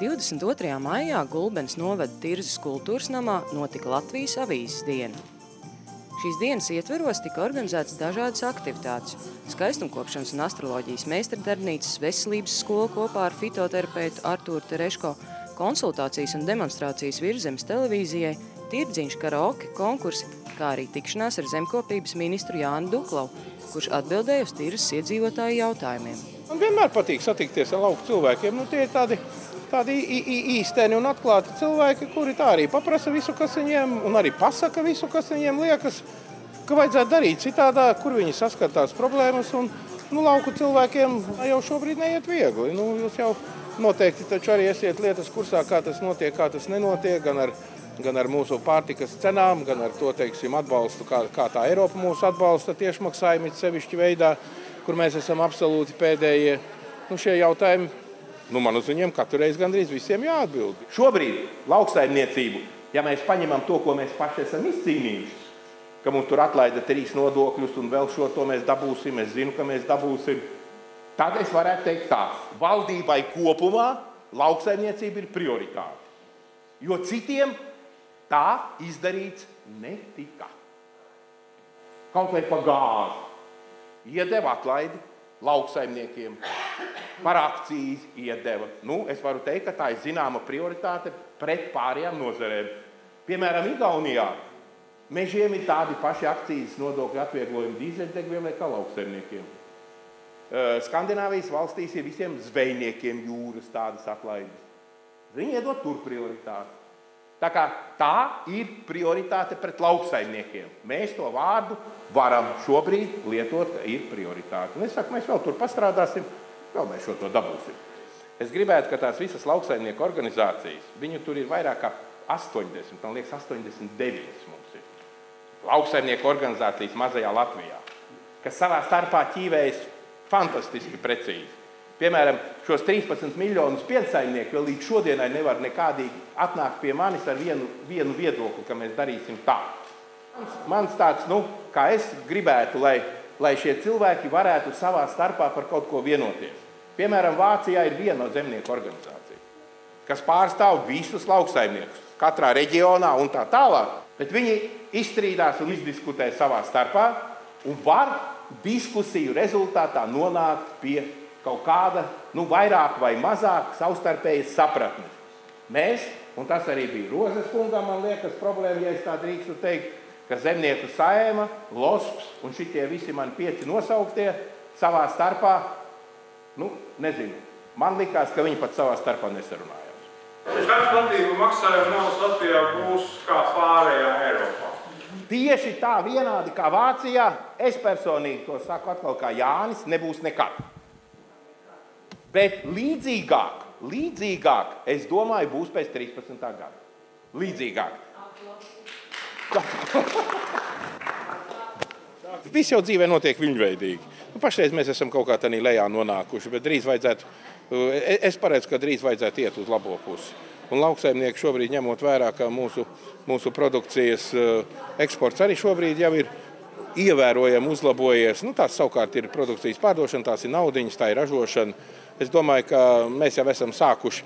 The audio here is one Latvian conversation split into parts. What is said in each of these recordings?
22. maijā Gulbenes novada Tirzas kultūras namā notika Latvijas avīzes diena. Šīs dienas ietveros tika organizētas dažādas aktivitātes – skaistumkopšanas un astroloģijas meistardarbnīcas, veselības skola kopā ar fitoterapeitu Artūru Tereško, konsultācijas un demonstrācijas Virzemes televīzijai, tirdziņš karaoke konkursi, kā arī tikšanās ar zemkopības ministru Jānu Duklau, kurš atbildēja uz Tirzas iedzīvotāju jautājumiem. Man vienmēr patīk satikties ar lauku cilvēkiem. Tie ir tādi īsteni un atklāti cilvēki, kuri tā arī paprasa visu, kas viņiem, un arī pasaka visu, kas viņiem liekas, ka vajadzētu darīt citādāk, kur viņi saskatās problēmas. Un, lauku cilvēkiem jau šobrīd neiet viegli. Jūs jau noteikti taču arī esiet lietas kursā, kā tas notiek, kā tas nenotiek, gan ar mūsu pārtikas cenām, gan ar to, teiksim, atbalstu, kā tā Eiropa mūs atbalsta tiešmaksājumi sevišķi veidā, kur mēs esam absolūti pēdējie. Šie jautājumi, man uz viņiem katru reizi gandrīz visiem jāatbild. Šobrīd lauksaimniecību, ja mēs paņemam to, ko mēs paši esam izcīnījuši, ka mums tur atlaida 3 nodokļus un vēl šo to mēs dabūsim, es zinu, ka mēs dabūsim, tad es varētu teikt tā, valdībai kopumā lauksaimniecība ir prioritāte, jo citiem tā izdarīts netika. Kaut vai pa gāzi. Iedeva atlaidi lauksaimniekiem, par akcijas iedeva. Es varu teikt, ka tā ir zināma prioritāte pret pārējām nozarēm. Piemēram, Igaunijā mežiem ir tādi paši akcijas nodokļu atvieglojumi dīzeļdegvielai kā lauksaimniekiem. Skandināvijas valstīs ir visiem zvejniekiem jūras tādas atlaides. Viņi iedod tur prioritāti. Tā kā tā ir prioritāte pret lauksaimniekiem. Mēs to vārdu varam šobrīd lietot, ka ir prioritāte. Un es saku, mēs vēl tur pastrādāsim, vēl mēs šo to dabūsim. Es gribētu, ka tās visas lauksaimnieku organizācijas, viņu tur ir vairāk kā 80, man liekas 89 mums ir. Lauksaimnieku organizācijas mazajā Latvijā, kas savā starpā ķīvējas fantastiski precīzi. Piemēram, šos 13 miljonus piensaimnieku vēl līdz šodienai nevar nekādīgi atnākt pie manis ar vienu viedokli, ka mēs darīsim tā. Mans tāds, kā es gribētu, lai šie cilvēki varētu savā starpā par kaut ko vienoties. Piemēram, Vācijā ir viena zemnieku organizācija, kas pārstāv visus lauksaimniekus, katrā reģionā un tā tālāk, bet viņi izstrīdās un izdiskutē savā starpā un var diskusiju rezultātā nonākt pie kaut kāda, vairāk vai mazāk savstarpējas sapratne. Mēs, un tas arī bija Rozes kungam, man liekas, problēma, ja es tā drīkstu teikt, ka zemnieku saēma, LOSPS un šitie visi mani 5 nosauktie savā starpā, nezinu, man likās, ka viņi pat savā starpā nesarunājās. Kāds platība maksājuma naudas Latvijā būs kā pārējā Eiropā? Tieši tā vienādi kā Vācijā, es personīgi to saku atkal kā Jānis, nebūs nekad. Bet līdzīgāk, es domāju, būs pēc 13. gada. Līdzīgāk. Viss jau dzīvē notiek viļņveidīgi. Pašreiz mēs esam kaut kā tādā lejā nonākuši, bet drīz vajadzētu, es paredzu, ka drīz vajadzētu iet uz labo pusi. Un lauksaimnieki šobrīd ņemot vērā, ka mūsu produkcijas eksports arī šobrīd jau ir ievērojami uzlabojies. Tās savukārt ir produkcijas pārdošana, tās ir naudiņas, tā ir ražošana. Es domāju, ka mēs jau esam sākuši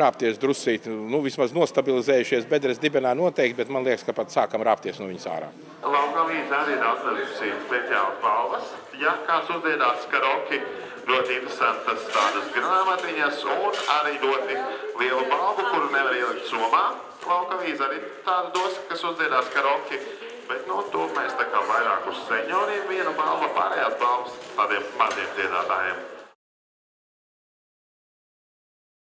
rāpties drusīt, vismaz nostabilizējušies bedres dibenā noteikti, bet man liekas, ka pat sākam rāpties no viņas ārā. Laukavīze arī ir atnesusi speciāli balvas. Ja kāds uzdiedās karaoke, ļoti interesantas tādas grāmatiņas un arī ļoti lielu balvu, kuru nevar ielikt somā. Laukavīze arī tāda dos, kas uzdiedās karaoke, bet to mēs tā kā vairāk uz senioriem viena balva, pārējās balvas tādiem maziem dziedātājiem.